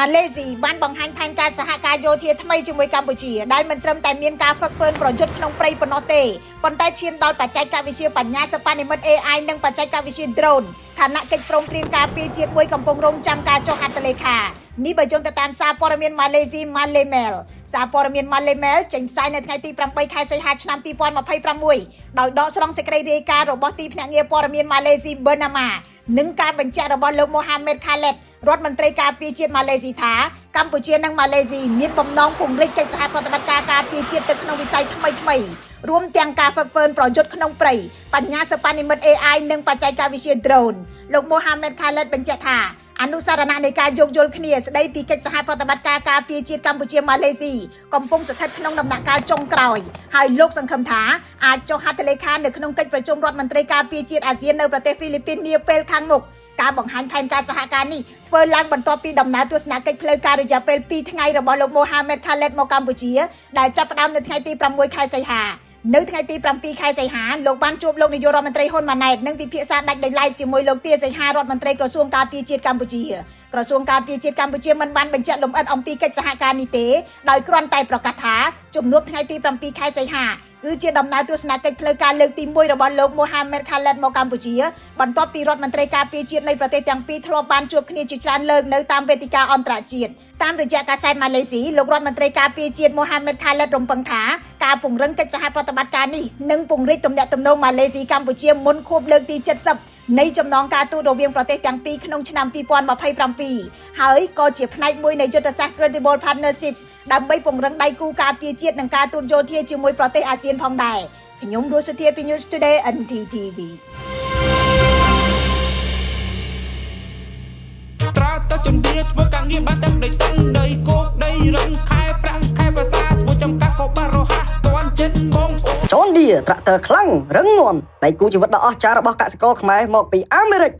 ម៉ាឡេស៊ីបានបង្ហាញផែនការសហការយោធាថ្មីជាមួយកម្ពុជាដែលមិនត្រឹមតែមានការហ្វឹកហ្វឺនប្រយុទ្ធក្នុងព្រៃប៉ុណ្ណោះទេប៉ុន្តែឈានដល់បច្ចេកវិទ្យាបញ្ញាសិប្បនិម្មិត AI និងបច្ចេកវិទ្យា Drone ខណៈកិច្ចព្រមព្រៀងការពារជាតិមួយកំពុងរងចាំការចុះហត្ថលេខានេះបើយោងទៅតាមសារព័ត៌មានម៉ាឡេស៊ី Malay Mail សារព័ត៌មាន Malay Mail ចេញផ្សាយនៅថ្ងៃទី8 ខែសីហាឆ្នាំ2026ដោយដកស្រង់សេចក្តីរាយការណ៍របស់ទីភ្នាក់ងារព័ត៌មានម៉ាឡេស៊ី Bernama និងការបញ្ជាក់របស់លោក Mohamed Khaled រដ្ឋមន្ត្រីការពារជាតិម៉ាឡេស៊ីថាកម្ពុជានិងម៉ាឡេស៊ីមានបំណងពង្រីកកិច្ចសហប្រតិបត្តិការការពារជាតិទៅក្នុងវិស័យថ្មីៗរួមទាំងការហ្វឹកហ្វឺនប្រយុទ្ធក្នុងព្រៃបញ្ញាសិប្បនិម្មិត AI និងបច្ចេកវិទ្យា Drone លោក Mohamed Khaled បញ្ជាក់ថាអនុសារណៈនៃការយោគយល់គ្នាស្ដីពីកិច្ចសហប្រតិបត្តិការការពារជាតិកម្ពុជាម៉ាឡេស៊ីកំពុងស្ថិតក្នុងដំណាក់កាលចុងក្រោយហើយលោកសង្ឃឹមថាអាចចុះហត្ថលេខានៅក្នុងកិច្ចប្រជុំរដ្ឋមន្ត្រីការពារជាតិអាស៊ាននៅប្រទេសហ្វីលីពីននាពេលខាងមុខការបង្ហាញផែនការសហការនេះធ្វើឡើងបន្ទាប់ពីដំណើរទស្សនកិច្ចផ្លូវការរយៈពេល2ថ្ងៃរបស់លោក Mohamed Khaled មកកម្ពុជាដែលចាប់ផ្ដើមនៅថ្ងៃទី6ខែសីហានៅថ្ងៃទី7ខែសីហាលោកបានជួបលោកនាយករដ្ឋមន្ត្រីហ៊ុនម៉ាណែតនិងពិភាក្សាដាច់ដោយឡែកជាមួយលោកទាសីហារដ្ឋមន្ត្រីក្រសួងការពារជាតិកម្ពុជាក្រសួងការពារជាតិកម្ពុជាមិនបានបញ្ជាក់លម្អិតអំពីកិច្ចសហការនេះទេដោយគ្រាន់តែប្រកាសថាជំនួបថ្ងៃទី7ខែសីហាគឺជាដំណើរទស្សនកិច្ចផ្លូវការលើកទី1របស់លោក Mohamed Khaled មកកម្ពុជាបន្ទាប់ពីរដ្ឋមន្ត្រីការពារជាតិនៃប្រទេសទាំងពីរធ្លាប់បានជួបគ្នាជាច្រើនលើកនៅតាមវេទិកាអន្តរជាតិតាមរយៈកាសែតម៉ាឡេស៊ីលោករដ្ឋមន្ត្រីការពារជាតិ Mohamed Khaled រំពឹងថាការពង្រឹងកិច្ចសហប្រតិបត្តិការនេះនឹងពង្រីកទំនាក់ទំនងម៉ាឡេស៊ីកម្ពុជាមុនខួបលើកទី70នៃចំណងការទូតរវាងប្រទេសទាំងពីរក្នុងឆ្នាំ2027ហើយក៏ជាផ្នែកមួយនៃយុទ្ធសាស្ត្រ Credible Partnerships ដើម្បីពង្រឹងដៃគូការពារជាតិនិងការទូតយោធាជាមួយប្រទេសអាស៊ានផងដែរខ្ញុំរស់សុធាពី News Today NTTV ត្រាតជំនាញធ្វើការងារបានទាំងដីតឹងដីគោកដីរឹងខែប្រាំងខែភាសាធ្វើចំការក៏បានរហ័សទាន់ចិត្តបងប្អូន John Deere ត្រាក់ទ័រខ្លាំងរឹងមាំដៃគូជីវិតដ៏អស្ចារ្យរបស់កសិករខ្មែរមកពីអាមេរិក